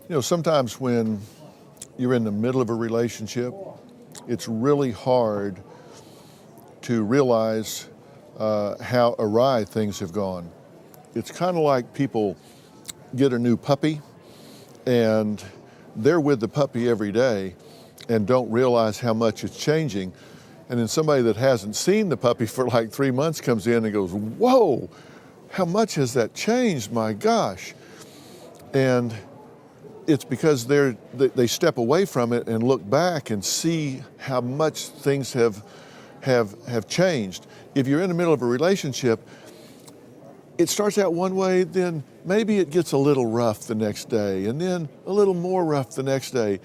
You know, sometimes when you're in the middle of a relationship, it's really hard to realize how awry things have gone. It's kind of like people get a new puppy and they're with the puppy every day and don't realize how much it's changing. And then somebody that hasn't seen the puppy for like 3 months comes in and goes, whoa, how much has that changed, my gosh? And it's because they step away from it and look back and see how much things have changed. If you're in the middle of a relationship, it starts out one way, then maybe it gets a little rough the next day, and then a little more rough the next day.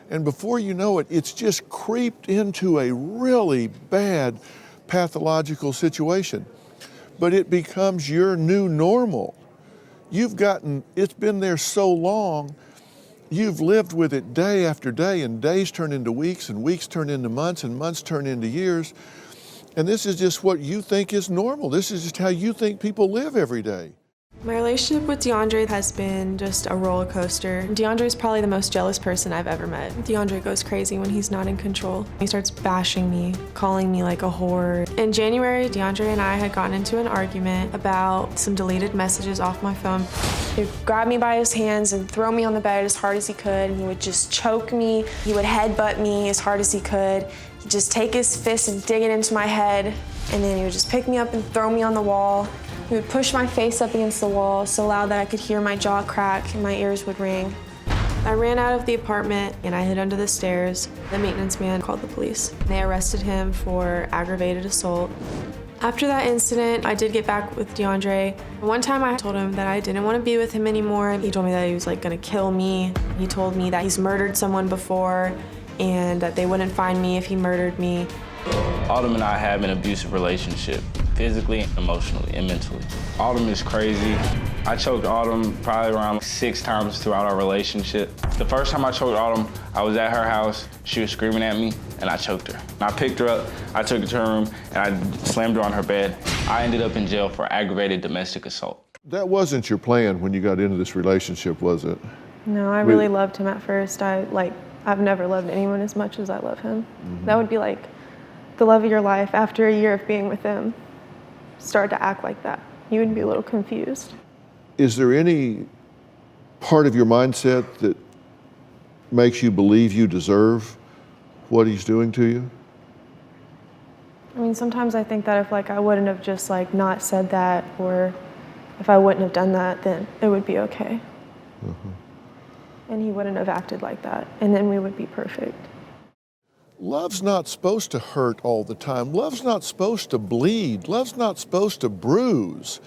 And before you know it, it's just creeped into a really bad pathological situation. But it becomes your new normal. It's been there so long, you've lived with it day after day, and days turn into weeks, and weeks turn into months, and months turn into years. And this is just what you think is normal. This is just how you think people live every day. My relationship with DeAndre has been just a roller coaster. DeAndre is probably the most jealous person I've ever met. DeAndre goes crazy when he's not in control. He starts bashing me, calling me like a whore. In January, DeAndre and I had gotten into an argument about some deleted messages off my phone. He would grab me by his hands and throw me on the bed as hard as he could, and he would just choke me. He would headbutt me as hard as he could. He'd just take his fist and dig it into my head, and then he would just pick me up and throw me on the wall. He would push my face up against the wall so loud that I could hear my jaw crack and my ears would ring. I ran out of the apartment and I hid under the stairs. The maintenance man called the police. They arrested him for aggravated assault. After that incident, I did get back with DeAndre. One time I told him that I didn't want to be with him anymore. He told me that he was gonna kill me. He told me that he's murdered someone before and that they wouldn't find me if he murdered me. Autumn and I have an abusive relationship, physically, emotionally, and mentally. Autumn is crazy. I choked Autumn probably around 6 times throughout our relationship. The first time I choked Autumn, I was at her house, she was screaming at me, and I choked her. I picked her up, I took her to her room, and I slammed her on her bed. I ended up in jail for aggravated domestic assault. That wasn't your plan when you got into this relationship, was it? No, I really loved him at first. I've never loved anyone as much as I love him. Mm-hmm. That would be like the love of your life. After a year of being with him, start to act like that. You would be a little confused. Is there any part of your mindset that makes you believe you deserve what he's doing to you? I mean, sometimes I think that if I wouldn't have just not said that, or if I wouldn't have done that, then it would be okay. Mm-hmm. And he wouldn't have acted like that, and then we would be perfect. Love's not supposed to hurt all the time. Love's not supposed to bleed. Love's not supposed to bruise.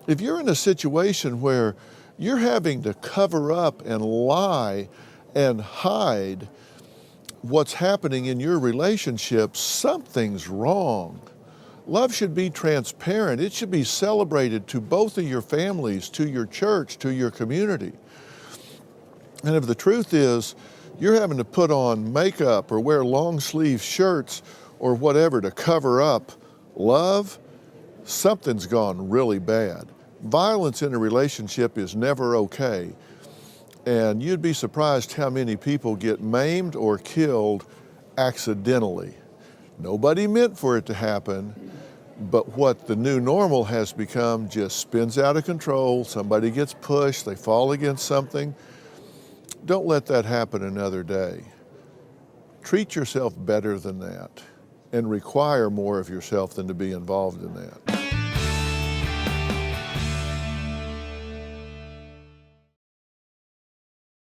If you're in a situation where you're having to cover up and lie and hide what's happening in your relationship, something's wrong. Love should be transparent. It should be celebrated to both of your families, to your church, to your community. And if the truth is, you're having to put on makeup or wear long sleeve shirts or whatever to cover up love, something's gone really bad. Violence in a relationship is never okay. And you'd be surprised how many people get maimed or killed accidentally. Nobody meant for it to happen, but what the new normal has become just spins out of control. Somebody gets pushed, they fall against something. Don't let that happen another day. Treat yourself better than that and require more of yourself than to be involved in that.